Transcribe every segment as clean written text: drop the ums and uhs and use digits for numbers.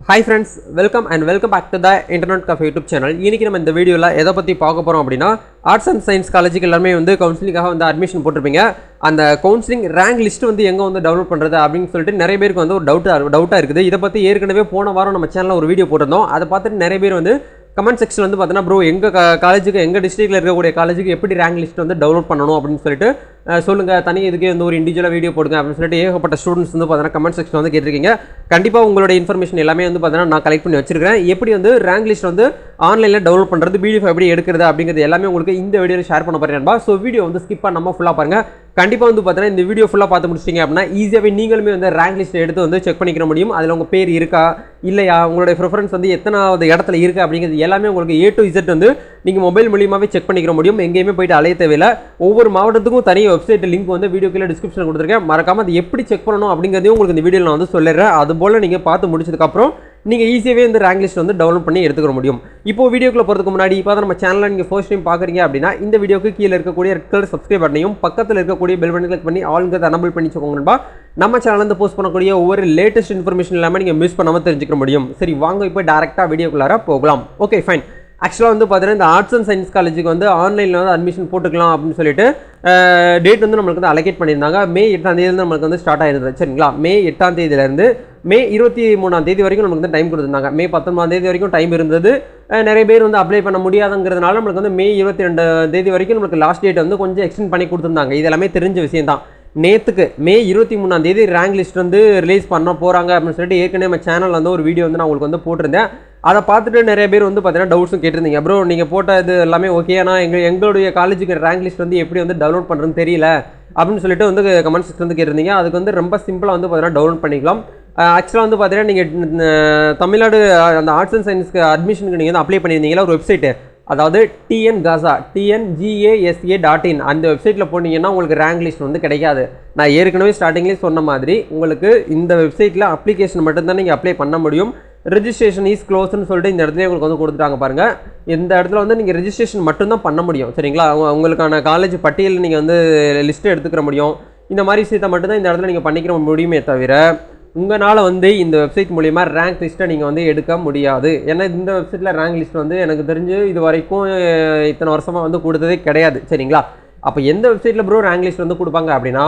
Hi friends, welcome back to the Internet Cafe YouTube channel. இன்னைக்கு நம்ம இந்த வீடியோல எதை பத்தி பார்க்க போறோம் அப்படினா ஆர்ட்ஸ் அண்ட் சயின்ஸ் காலேஜுக்கு எல்லாமே வந்து கவுன்சிலிங்காக வந்து அட்மிஷன் போட்டுருப்பீங்க. அந்த கவுன்சிலிங் ரேங்க் லிஸ்ட் வந்து எங்க வந்து டவுன்லோட் பண்றது அப்படினு சொல்லிட்டு நிறைய பேருக்கு வந்து ஒரு டவுட்டா இருக்குது. இத பத்தி ஏற்கனவே போன வாரம் நம்ம சேனல்ல ஒரு வீடியோ போட்டிருந்தோம். அதை பார்த்துட்டு நிறைய பேர் வந்து கமெண்ட் செக்ஷன் வந்து பார்த்தீங்கன்னா ப்ரோ எங்கள் காலேஜுக்கு எங்கள் டிஸ்ட்ரிக்ட்டில் இருக்கக்கூடிய காலேஜுக்கு எப்படி ரேங்க் லிஸ்ட் வந்து டவுன்லோட் பண்ணணும் அப்படின்னு சொல்லிட்டு சொல்லுங்கள், தனி இதுக்கே வந்து ஒரு இண்டிவிஜுவலாக வீடியோ போடுங்க அப்படின்னு சொல்லிட்டு ஏகப்பட்ட ஸ்டூடெண்ட்ஸ் வந்து பார்த்தீங்கன்னா கமெண்ட் செக்ஷன் வந்து கேட்டிருக்கீங்க. கண்டிப்பாக உங்களோட இன்ஃபர்மேஷன் எல்லாமே வந்து பார்த்தீங்கன்னா நான் கலெக்ட் பண்ணி வச்சிருக்கேன். எப்படி வந்து ரேங்க் லிஸ்ட் வந்து ஆன்லைனில் டவுன்லோட் பண்ணுறது, பிடிஎஃப் எப்படி எடுக்கிறது அப்படிங்கிறது எல்லாமே உங்களுக்கு இந்த வீடியோவில் ஷேர் பண்ண போகிறேன். ஸோ வீடியோ வந்து ஸ்கிப் பண்ணாமல் ஃபுல்லாக பாருங்கள். கண்டிப்பாக வந்து பார்த்தீங்கன்னா இந்த வீடியோ ஃபுல்லாக பார்த்து முடிச்சிட்டிங்க அப்படின்னா ஈஸியாகவே நீங்களுமே வந்து ரேங்க் லிஸ்ட் எடுத்து வந்து செக் பண்ணிக்கிற முடியும். அதில் உங்கள் பேர் இருக்கா இல்லையா, உங்களுடைய ப்ரிஃபரன்ஸ் வந்து எத்தனாவது இடத்துல இருக்குது அப்படிங்கிறது எல்லாமே உங்களுக்கு A to Z வந்து நீங்கள் மொபைல் மூலியமாகவே செக் பண்ணிக்கிற முடியும். எங்கேயுமே போய்ட்டு அலைய தேவையில்லை. ஒவ்வொரு மாவட்டத்துக்கும் தனி வெப்சைட் லிங்க் வந்து வீடியோ கீழே டிஸ்கிரிப்ஷனில் கொடுத்துருக்கேன். மறக்காமல் அது எப்படி செக் பண்ணணும் அப்படிங்கிறதையும் உங்களுக்கு இந்த வீடியோவில் நான் வந்து சொல்லிடுறேன். அதுபோல் நீங்கள் பார்த்து முடிச்சதுக்கப்புறம் நீங்கள் ஈஸியாகவே வந்து ரேங்க் லிஸ்ட் வந்து டவுன்லோட் பண்ணி எடுத்துக்க முடியும். இப்போ வீடியோக்குள்ள போகிறதுக்கு முன்னாடி இப்போ நம்ம சேனலில் நீங்கள் ஃபர்ஸ்ட் டைம் பார்க்குறீங்க அப்படின்னா இந்த வீடியோக்கு கீழே இருக்கக்கூடிய ரெட் கலர் சப்ஸ்கிரைப் பட்டனையும் பக்கத்தில் இருக்கக்கூடிய பெல் பட்டனை கிளிக் பண்ணி ஆல்ங்கிறத எனபிள் பண்ணி வச்சுக்கோங்கப்பா. நம்ம சேனலில் போஸ்ட் பண்ணக்கூடிய ஒவ்வொரு லேட்டஸ்ட் இன்ஃபர்மேஷன் எல்லாமே நீங்கள் மிஸ் பண்ணாமல் தெரிஞ்சுக்க முடியும். சரி, வாங்க இப்போ டேரெக்டாக வீடியோக்குள்ளார போகலாம். Okay fine. ஆக்சுவலாக வந்து பார்த்தீங்கன்னா இந்த ஆர்ட்ஸ் அண்ட் சயின்ஸ் காலேஜுக்கு வந்து ஆன்லைனில் வந்து அட்மிஷன் போட்டுக்கலாம் அப்படின்னு சொல்லிட்டு டேட் வந்து நம்மளுக்கு வந்து அலோகேட் பண்ணியிருந்தாங்க. மே 8ஆம் தேதி நம்மளுக்கு வந்து ஸ்டார்ட் ஆயிருந்தது. சரிங்களா, மே 8ஆம் தேதியிலேருந்து மே 23ஆம் தேதி வரைக்கும் நமக்கு வந்து டைம் கொடுத்துருந்தாங்க. மே 19ஆம் தேதி வரைக்கும் டைம் இருந்தது. நிறைய பேர் வந்து அப்ளை பண்ண முடியாதுங்கிறதுனால நம்மளுக்கு வந்து மே 22ஆம் தேதி வரைக்கும் நம்மளுக்கு லாஸ்ட் டேட் வந்து கொஞ்சம் எக்ஸ்டெண்ட் பண்ணி கொடுத்துருந்தாங்க. இது எல்லாமே தெரிஞ்ச விஷயம் தான். நேற்றுக்கு மே 23ஆம் தேதி ரேங்க் லிஸ்ட் வந்து ரிலீஸ் பண்ண போகிறாங்க அப்படின்னு சொல்லிட்டு ஏற்கனவே நம்ம சேனல் வந்து ஒரு வீடியோ வந்து நான் உங்களுக்கு வந்து போட்டிருந்தேன். அதை பார்த்துட்டு நிறைய பேர் வந்து பார்த்தீங்கன்னா டவுட்ஸும் கேட்டிருந்தீங்க. ப்ரோ நீங்கள் போட்ட இது எல்லாமே ஓகே, ஆனால் எங்களுடைய காலேஜுக்கு ரேங்க் லிஸ்ட் வந்து எப்படி வந்து டவுன்லோட் பண்ணுறதுன்னு தெரியல அப்படின்னு சொல்லிட்டு வந்து கமெண்ட் செக்ஷன் வந்து கேட்டிருந்தீங்க. அதுக்கு வந்து ரொம்ப சிம்பிளாக வந்து பார்த்தீங்கன்னா டவுன்லோட் பண்ணிக்கலாம். ஆக்சுவலாக வந்து பார்த்தீங்கன்னா நீங்கள் தமிழ்நாடு அந்த ஆர்ட்ஸ் அண்ட் சயின்ஸ்க்கு அட்மிஷனுக்கு நீங்கள் வந்து அப்ளை பண்ணியிருந்தீங்களா ஒரு வெப்சைட்டு, அதாவது TNGASA.in அந்த வெப்சைட்டில் போனீங்கன்னா உங்களுக்கு ரேங்க் லிஸ்ட் வந்து கிடைக்காது. நான் ஏற்கனவே ஸ்டார்டிங்லேயே சொன்ன மாதிரி உங்களுக்கு இந்த வெப்சைட்டில் அப்ளிகேஷன் மட்டும்தான் நீங்கள் அப்ளை பண்ண முடியும். ரெஜிஸ்ட்ரேஷன் இஸ் க்ளோஸ்ன்னு சொல்லிட்டு இந்த இடத்துல உங்களுக்கு வந்து கொடுத்துட்டாங்க பாருங்கள். இந்த இடத்துல வந்து நீங்கள் ரெஜிஸ்ட்ரேஷன் மட்டும்தான் பண்ண முடியும். சரிங்களா, உங்களுக்கான காலேஜ் பட்டியல் நீங்கள் வந்து லிஸ்ட்டு எடுத்துக்கிற முடியும். இந்த மாதிரி விஷயத்தை மட்டும்தான் இந்த இடத்துல நீங்கள் பண்ணிக்கிற முடியுமே தவிர உங்களால் வந்து இந்த வெப்சைட் மூலிமா ரேங்க் லிஸ்ட்டை நீங்கள் வந்து எடுக்க முடியாது. ஏன்னா இந்த வெப்சைட்டில் ரேங்க் லிஸ்ட் வந்து எனக்கு தெரிஞ்சு இது வரைக்கும் இத்தனை வருஷமாக வந்து கொடுத்ததே கிடையாது. சரிங்களா, அப்போ எந்த வெப்சைட்டில் ப்ரோ ரேங்க் லிஸ்ட் வந்து கொடுப்பாங்க அப்படின்னா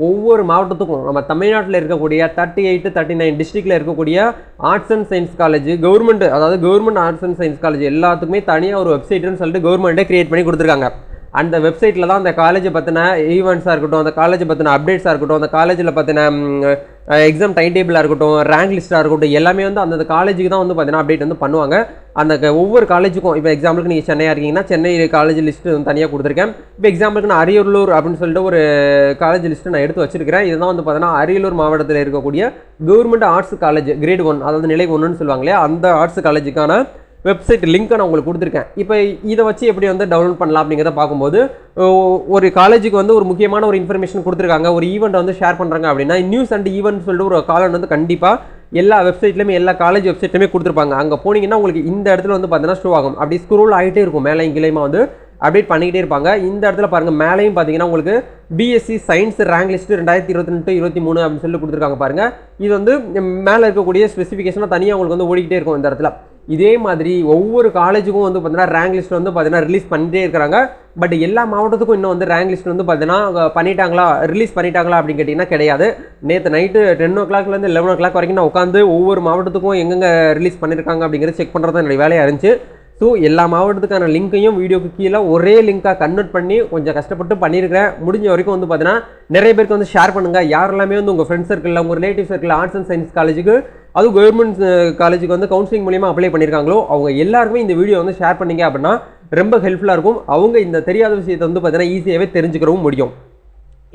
ஒவ்வொரு மாவட்டத்துக்கும் நம்ம தமிழ்நாட்டில் இருக்கக்கூடிய 38, 39 டிஸ்ட்ரிக்டில் இருக்கக்கூடிய arts and science college government, அதாவது government arts and science college எல்லாத்துக்குமே தனியாக ஒரு வெப்சைட்டுன்னு சொல்லிட்டு கவர்மெண்ட்டே கிரியேட் பண்ணி கொடுத்துருக்காங்க. அந்த வெப்சைட்டில் தான் அந்த காலேஜை பற்றின ஈவெண்ட்ஸாக இருக்கட்டும், அந்த காலேஜை பற்றின அப்டேட்ஸாக இருக்கட்டும், அந்த காலேஜில் பற்றின எக்ஸாம் டைம் டேபிளாக இருக்கட்டும், ரேங்க் லிஸ்ட்டாக இருக்கட்டும், எல்லாமே வந்து அந்த காலேஜுக்கு தான் வந்து பார்த்தீங்கன்னா அப்டேட் வந்து பண்ணுவாங்க. அந்த ஒவ்வொரு காலேஜுக்கும் இப்போ எக்ஸாம்பிளுக்கு நீங்கள் சென்னையாக இருக்கீங்கன்னா சென்னை காலேஜ் லிஸ்ட்டு வந்து தனியாக கொடுத்துருக்கேன். இப்போ எக்ஸாம்பிளுக்கு நான் அரியலூர் அப்படின்னு சொல்லிட்டு ஒரு காலேஜ் லிஸ்ட்டு நான் எடுத்து வச்சிருக்கிறேன். இதுதான் வந்து பார்த்தீங்கன்னா அரியலூர் மாவட்டத்தில் இருக்கக்கூடிய கவர்மெண்ட் ஆர்ட்ஸ் காலேஜ் கிரேட் 1, அதாவது நிலை 1ன்னு சொல்லுவாங்க இல்லையா, அந்த ஆர்ட்ஸ் காலேஜுக்கான வெப்சைட் லிங்க்கை நான் உங்களுக்கு கொடுத்துருக்கேன். இப்போ இதை வச்சு எப்படி வந்து டவுன்லோட் பண்ணலாம் அப்படிங்கிறத பார்க்கும்போது ஒரு காலேஜுக்கு வந்து ஒரு முக்கியமான ஒரு இன்ஃபர்மேஷன் கொடுத்துருக்காங்க, ஒரு ஈவெண்ட் வந்து ஷேர் பண்ணுறாங்க அப்படின்னா நியூஸ் அண்ட் ஈவெண்ட் சொல்லிட்டு ஒரு காலம் வந்து கண்டிப்பாக எல்லா வெப்சைட்லையுமே எல்லா காலேஜ் வெப்சைட்லையுமே கொடுத்துருப்பாங்க. அங்கே போனீங்கன்னா உங்களுக்கு இந்த இடத்துல வந்து பார்த்தீங்கன்னா ஷோ ஆகும். அப்படி ஸ்க்ரோல் ஆகிட்டே இருக்கும், மேலே இங்கேயுமா வந்து அப்டேட் பண்ணிக்கிட்டே இருப்பாங்க. இந்த இடத்துல பாருங்கள், மேலேயும் பார்த்தீங்கன்னா உங்களுக்கு பிஎஸ்சி சயின்ஸ் ரேங்க் லிஸ்ட்டு 2022-23 அப்படின்னு சொல்லி கொடுத்துருக்காங்க பாருங்கள். இது வந்து மேலே இருக்கக்கூடிய ஸ்பெசிஃபிகேஷனாக தனியாக உங்களுக்கு வந்து ஓடிக்கிட்டே இருக்கும் இந்த இடத்துல. இதே மாதிரி ஒவ்வொரு காலேஜுக்கும் வந்து பார்த்தீங்கன்னா ரேங்க் லிஸ்ட் வந்து பார்த்தீங்கன்னா ரிலீஸ் பண்ணிட்டே இருக்கிறாங்க. பட் எல்லா மாவட்டத்துக்கும் இன்னும் வந்து ரேங்க் லிஸ்ட் வந்து பார்த்தீங்கன்னா ரிலீஸ் பண்ணிட்டாங்களா அப்படின்னு கேட்டிங்கன்னா கிடையாது. நேற்று நைட்டு 10 o'clockலேருந்து 11 o'clock வரைக்கும் நான் உட்காந்து ஒவ்வொரு மாவட்டத்துக்கும் எங்கெங்கே ரிலீஸ் பண்ணியிருக்காங்க அப்படிங்கிறது செக் பண்ணுறது என்னுடைய வேலையாக இருந்துச்சு. ஸோ எல்லா மாவட்டத்துக்கான லிங்க்கையும் வீடியோக்கு கீழே ஒரே லிங்காக கன்வெர்ட் பண்ணி கொஞ்சம் கஷ்டப்பட்டு பண்ணியிருக்கிறேன். முடிஞ்ச வரைக்கும் வந்து பார்த்தீங்கன்னா நிறைய பேருக்கு வந்து ஷேர் பண்ணுங்கள். யாரெல்லாமே வந்து உங்கள் ஃப்ரெண்ட்ஸ் சர்க்கிளில், உங்கள் ரிலேட்டிவ் சர்க்கிளில் ஆர்ட்ஸ் அண்ட் சயின்ஸ் காலேஜுக்கு, அதுவும் கவர்மெண்ட் காலேஜுக்கு வந்து கவுன்சிலிங் மூலியமாக அப்ளை பண்ணியிருக்காங்களோ அவங்க எல்லாருக்குமே இந்த வீடியோ வந்து ஷேர் பண்ணிங்க அப்படின்னா ரொம்ப ஹெல்ப்ஃபுல்லாக இருக்கும். அவங்க இந்த தெரியாத விஷயத்தை வந்து பார்த்தீங்கன்னா ஈஸியாகவே தெரிஞ்சுக்கிறவும் முடியும்.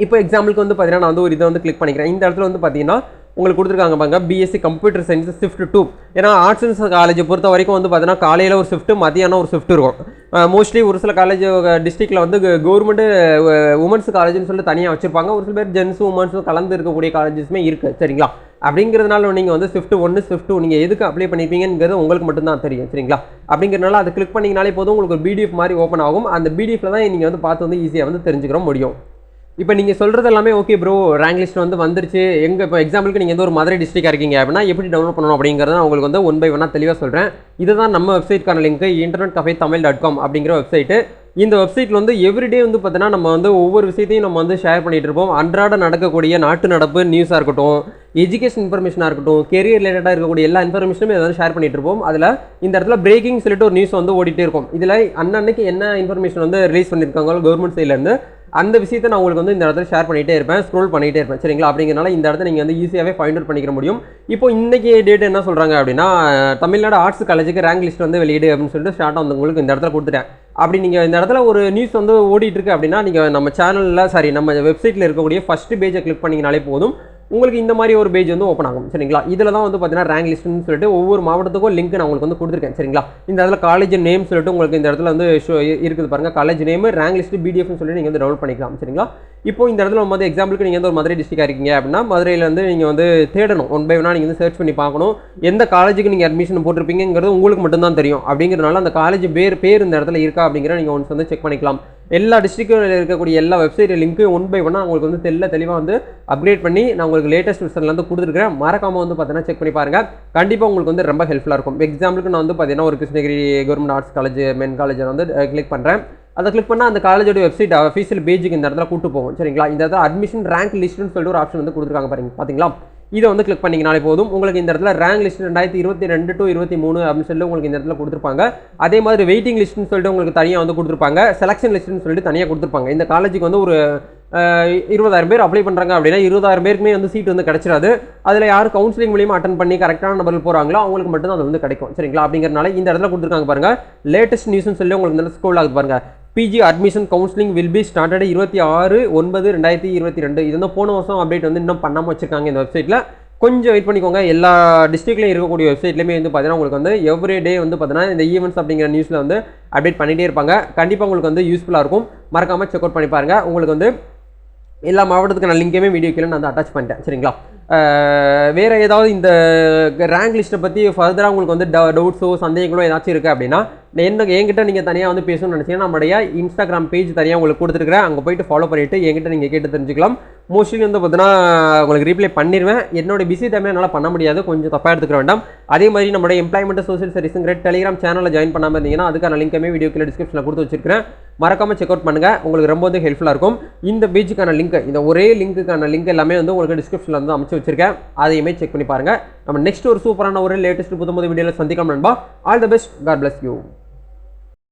இப்போ எக்ஸாம்பிளுக்கு வந்து பார்த்தீங்கன்னா நான் வந்து ஒரு இதை வந்து கிளிக் பண்ணிக்கிறேன். இந்த இடத்துல வந்து பார்த்தீங்கன்னா உங்களுக்கு கொடுத்துருக்காங்க பாருங்க, பிஎஸ்சி கம்ப்யூட்டர் சயின்ஸ் ஷிஃப்ட் 2. ஏன்னா ஆர்ட்ஸ் அண்ட் காலேஜை பொறுத்த வரைக்கும் வந்து பார்த்தீங்கன்னா காலையில் ஒரு ஷிஃப்ட்டு, மதியானம் ஒரு ஷிஃப்ட் இருக்கும். மோஸ்ட்லி ஒரு சில காலேஜ் டிஸ்ட்ரிக்டில் வந்து கவர்மெண்ட்டு உமன்ஸ் காலேஜ்னு சொல்லிட்டு தனியாக வச்சுருப்பாங்க. ஒரு சில பேர் ஜென்ஸும் உமன்ஸும் கலந்து இருக்கக்கூடிய காலேஜஸுமே இருக்குது. சரிங்களா, அப்படிங்கிறதுனால நீங்கள் வந்து ஷிஃப்ட் 1, ஷிஃப்ட் 2 நீங்கள் எதுக்கு அப்ளை பண்ணியிருப்பீங்கிறது உங்களுக்கு மட்டும்தான் தெரியும். சரிங்களா, அப்படிங்கிறனால அதை கிளிக் பண்ணிங்கனாலே போதும் உங்களுக்கு ஒரு பிடிஎஃப் மாதிரி ஓப்பன் ஆகும். அந்த பிடிஎஃப்ல தான் நீங்கள் வந்து பார்த்து வந்து ஈஸியாக வந்து தெரிஞ்சுக்கிற முடியும். இப்போ நீங்கள் சொல்கிறது எல்லாமே ஓகே ப்ரோ, ரேங்க் லிஸ்ட் வந்து வந்துருச்சு. இப்போ எக்ஸாம்பிளுக்கு நீங்கள் எந்த ஒரு மதுரை டிஸ்ட்ரிக்டாக இருக்கீங்க அப்படின்னா எப்படி டவுன்லோட் பண்ணணும் அப்படிங்கிறத நான் உங்களுக்கு வந்து ஒன் பை ஒன்னாக தெளிவாக சொல்கிறேன். இதுதான் நம்ம வெப்சைட்கான லிங்க், internetcafe.tamil.com அப்படிங்கிற வெப்சைட்டு. இந்த வெப்சைட்டில் வந்து எவ்ரிடே வந்து பார்த்தீங்கன்னா நம்ம வந்து ஒவ்வொரு விஷயத்தையும் நம்ம வந்து ஷேர் பண்ணிகிட்டு இருப்போம். அன்றாட நடக்கக்கூடிய நாட்டு நடப்பு நியூஸாக இருக்கட்டும், எஜுகேஷன் இன்ஃபர்மேஷனாக இருக்கட்டும், கெரியர் ரிலேட்டடாக இருக்கக்கூடிய எல்லா இன்ஃபர்மேஷனும் ஏதாவது ஷேர் பண்ணிட்டு இருப்போம். அதில் இந்த இடத்துல பிரேக்கிங் சொல்லிட்டு ஒரு நியூஸ் வந்து ஓடிட்டே இருக்கும். இதில் அன்னன்னைக்கு என்ன இன்ஃபர்மேஷன் வந்து ரிலீஸ் பண்ணியிருக்காங்க கவர்மெண்ட் சைட்லேருந்து, அந்த விஷயத்தை நான் உங்களுக்கு வந்து இந்த இடத்துல ஷேர் பண்ணிகிட்டே இருப்பேன், ஸ்க்ரோல் பண்ணிகிட்டே இருப்பேன். சரிங்களா? அப்படிங்கிறனால இந்த இடத்துல நீங்கள் வந்து ஈஸியாகவே ஃபைண்ட் அவுட் பண்ணிக்க முடியும். இப்போ இன்றைக்கி டேட் என்ன சொல்கிறாங்க அப்படின்னா, தமிழ்நாடு ஆர்ட்ஸ் காலேஜுக்கு ரேங்க் லிஸ்ட் வந்து வெளியிடு அப்படின்னு சொல்லிட்டு ஸ்டார்ட்டாக வந்து உங்களுக்கு இந்த இடத்துல கொடுத்துட்டேன். அப்படி நீங்கள் இந்த இடத்துல ஒரு நியூஸ் வந்து ஓடிட்டு இருக்கு அப்படின்னா, நீங்கள் நம்ம சேனலில் நம்ம வெப்சைட்டில் இருக்கக்கூடிய ஃபஸ்ட்டு பேஜை கிளிக் பண்ணிங்கனாலே போதும், உங்களுக்கு இந்த மாதிரி ஒரு பேஜ் வந்து ஓப்பன் ஆகும். சரிங்களா? இதில் தான் வந்து பார்த்தீங்கன்னா ரேங்க் லிஸ்ட்னு சொல்லிட்டு ஒவ்வொரு மாவட்டத்துக்கும் லிங்க் நான் உங்களுக்கு வந்து கொடுத்துருக்கேன். சரிங்களா? இந்த இடத்துல காலேஜ் நேம் சொல்லிட்டு உங்களுக்கு இந்த இடத்துல வந்து இருக்குது பாருங்கள், காலேஜ் நேம், ரேங்க் லிஸ்ட், பிடிஎஃப்னு சொல்லி நீங்கள் வந்து டவுன்லோட் பண்ணிக்கலாம். சரிங்களா? இப்போ இந்த இடத்துல வந்து எக்ஸாம்பிளுக்கு நீங்கள் வந்து ஒரு மதுரை டிஸ்ட்ரிக்டாக இருக்கீங்க அப்படின்னா, மதுரையில் வந்து நீங்கள் வந்து தேடணும், ஒன் பை ஒன்னாக நீங்கள் வந்து சர்ச் பண்ணி பார்க்கணும். எந்த காலேஜுக்கு நீங்கள் அட்மிஷன் போட்டிருப்பீங்கிறது உங்களுக்கு மட்டும்தான் தெரியும். அப்படிங்கிறதுனால அந்த காலேஜ் பேர் இந்த இடத்துல இருக்கா அப்படிங்கிற நீங்கள் ஒன்ஸ் வந்து செக் பண்ணிக்கலாம். எல்லா டிஸ்ட்ரிக்டில் இருக்கக்கூடிய எல்லா வெப்சைட் லிங்க்கு ஒன் பை ஒன்னாக உங்களுக்கு வந்து தெளிவாக வந்து அப்கிரேட் பண்ணி நான் உங்களுக்கு லேட்டஸ்ட் வெர்ஷன்லேருந்து கொடுத்துருக்கேன். மறக்காமல் வந்து பார்த்தீங்கன்னா செக் பண்ணி பாருங்கள். கண்டிப்பாக உங்களுக்கு வந்து ரொம்ப ஹெல்ப்ஃபுல்லாக இருக்கும். எக்ஸாம்பிளுக்கு நான் வந்து பார்த்தீங்கன்னா ஒரு கிருஷ்ணகிரி கவர்மெண்ட் ஆர்ட்ஸ் காலேஜ் மென் காலேஜை வந்து கிளிக் பண்ணுறேன். அதை கிளிக் பண்ணால் அந்த காலேஜோட வெப்சைட் அஃபீஷியல் பேஜுக்கு இந்த இடத்துல கூட்டு போகும். சரிங்களா? இந்த இடத்துல அட்மிஷன் ரேங்க் லிஸ்ட்னு சொல்லிட்டு ஒரு ஆப்ஷன் வந்து கொடுத்துருக்காங்க பாருங்க, பார்த்தீங்களா? இதை வந்து கிளிக் பண்ணிங்கனாலே போதும், உங்களுக்கு இந்த இடத்துல ரேங்க் லிஸ்ட் 2022 to 23 அப்படின்னு சொல்லி உங்களுக்கு இந்த இடத்துல கொடுத்துருப்பாங்க. அதே மாதிரி வெயிட்டிங் லிஸ்ட்னு சொல்லிட்டு உங்களுக்கு தனியாக வந்து கொடுத்துருப்பாங்க, செலக்ஷன் லிஸ்ட்னு சொல்லிட்டு தனியாக கொடுத்துருப்பாங்க. இந்த காலேஜுக்கு வந்து ஒரு 20,000 பேர் அப்ளை பண்ணுறாங்க அப்படின்னா 20,000 பேருக்குமே வந்து சீட் வந்து கிடச்சிடாது. அதில் யார் கவுன்சிலிங் மூலியமாக அட்டன் பண்ணி கரெக்டான நம்பர் போகிறாங்களோ அவங்களுக்கு மட்டும் தான் அது வந்து கிடைக்கும். சரிங்களா? அப்படிங்கிறனால இந்த இடத்துல கொடுத்துருக்காங்க பாருங்கள், லேட்டஸ்ட் நியூஸ்னு சொல்லி உங்களுக்கு இந்த ஸ்க்ரோல் ஆகுது பாருங்கள். PG admission counselling will be started 26/9/2022. இது வந்து போன வருஷம் அப்டேட் வந்து இன்னும் பண்ணாமல் வச்சிருக்காங்க இந்த வெப்சைட்டில். கொஞ்சம் வெயிட் பண்ணிக்கோங்க. எல்லா டிஸ்ட்ரிக்ட்லையும் இருக்கக்கூடிய வெப்சைட்லேயுமே வந்து பார்த்தீங்கன்னா உங்களுக்கு வந்து எவ்ரி டே வந்து பார்த்தீங்கன்னா இந்த ஈவெண்ட்ஸ் அப்படிங்கிற நியூஸில் வந்து அப்டேட் பண்ணிகிட்டே இருப்பாங்க. கண்டிப்பாக உங்களுக்கு வந்து யூஸ்ஃபுல்லாக இருக்கும். மறக்காமல் செக் அவுட் பண்ணி பாருங்கள். உங்களுக்கு வந்து எல்லா மாவட்டத்துக்கான லிங்கையுமே வீடியோ கீழே நான் வந்து அட்டாச் பண்ணிட்டேன். சரிங்களா? வேறு ஏதாவது இந்த ரேங்க் லிஸ்ட்டை பற்றி ஃபர்தராக உங்களுக்கு வந்து டவுட்ஸோ சந்தேகங்களோ ஏதாச்சும் இருக்குது அப்படின்னா என்கிட்ட நீங்கள் தனியாக வந்து பேசணும்னு நினச்சிங்கன்னா நம்மளுடைய இன்ஸ்டாகிராம் பேஜ் தனியாக உங்களுக்கு கொடுத்துருக்குறேன். அங்கே போய்ட்டு ஃபாலோ பண்ணிவிட்டு என்கிட்ட நீங்கள் கேட்டு தெரிஞ்சுக்கலாம். மோஸ்ட்லி வந்து பார்த்தீங்கன்னா உங்களுக்கு ரீப்ளை பண்ணிடுவேன். என்னோட பிஸி டைமே என்னால் பண்ண முடியாது, கொஞ்சம் தப்பாக எடுத்துக்க வேண்டாம். அதே மாதிரி நம்மளுடைய எம்ப்ளாய்மெண்ட் சோஷியல் சர்வீஸுங்கிற டெலிகிராம் சேனலில் ஜாயின் பண்ணாமல் இருந்தீங்கன்னா அதுக்கான லிங்கையுமே வீடியோ கீழே டிஸ்கிரிப்ஷனில் கொடுத்து வச்சிருக்கிறேன். மறக்காமல் செக் அவுட் பண்ணுங்கள். உங்களுக்கு ரொம்ப வந்து ஹெல்ப்ஃபுல்லாக இருக்கும். இந்த பேஜுக்கான லிங்க், இந்த ஒரே லிங்க்குக்கான லிங்க் எல்லாமே வந்து உங்களுக்கு டிஸ்கிரிப்ஷனில் வந்து அமைச்சு வச்சிருக்கேன். அதையுமே செக் பண்ணி பாருங்கள். நம்ம நெக்ஸ்ட் ஒரு சூப்பரான ஒரு லேட்டஸ்ட் புது வீடியோவில் சந்திக்கலாம் நண்பா. All the best. God bless you.